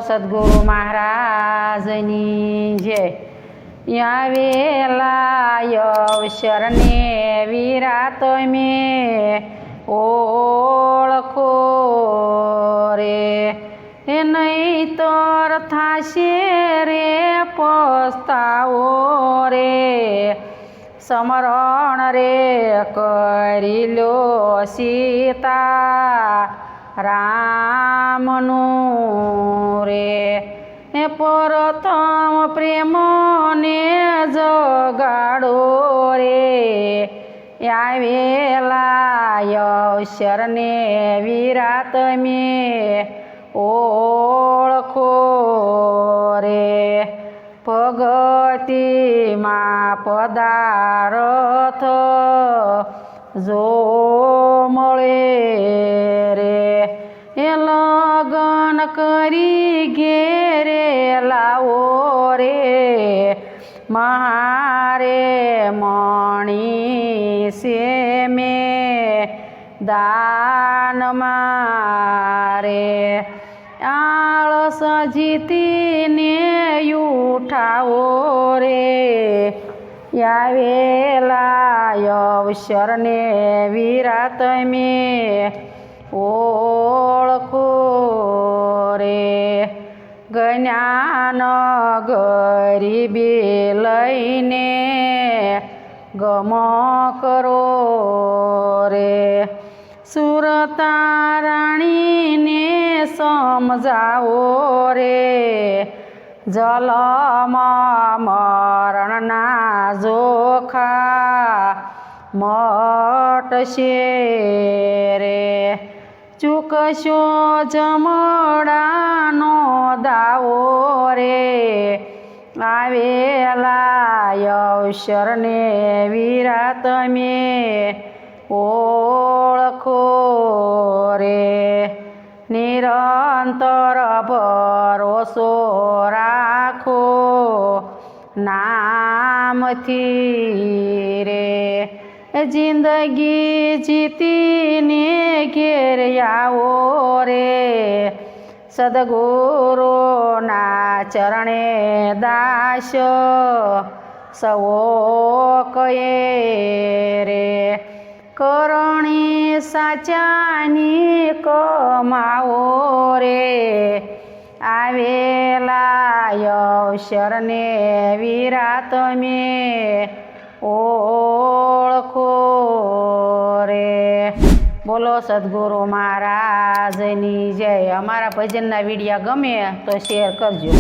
સદગુરુ મહારાજની જય। આવેલા અવસરને વિરાત મેં ઓળખો રે, નહીતર થાશે રે પસ્તાવો રે। સમરણ રે કરી લો સીતા રામનું રે, પ્રથમ પ્રેમને જગાડો રે। આવેલા અવસરને વિરાત મેં ઓળખો રે, ભગતિમાં પદાર્થ જો મળે રે, લગન કરી ઘેરે લાવો રે। મહારે મણી છે મેં દાન મારે, આળસ જીતીને ઉઠાવો રે। આવેલા અવસરને વિરાત મેં ઓળખો રે, જ્ઞાન ગરીબી લઈને ગમ કરો રે, સુરતા રાણીને સમજાવો રે। જલમ મરણના જોખા મટશે રે, ચૂકશો જમડાનો દાવો રે। આવેલા અવસરને વિરાત મેં ઓળખો રે, નિરંતર ભરોસો રાખો નામથી રે, જિંદગી જીતીને ઘેર આવો રે। સદગુરુના ચરણે દાસ સવો કહે રે, કરણી સાચાની કમાવો રે। આવેલા અવસરને વિરાત મેં ઓળખો રે। બોલો સદગુરુ મહારાજની જય। અમારા ભજનના વિડીયા ગમે તો શેર કરજો।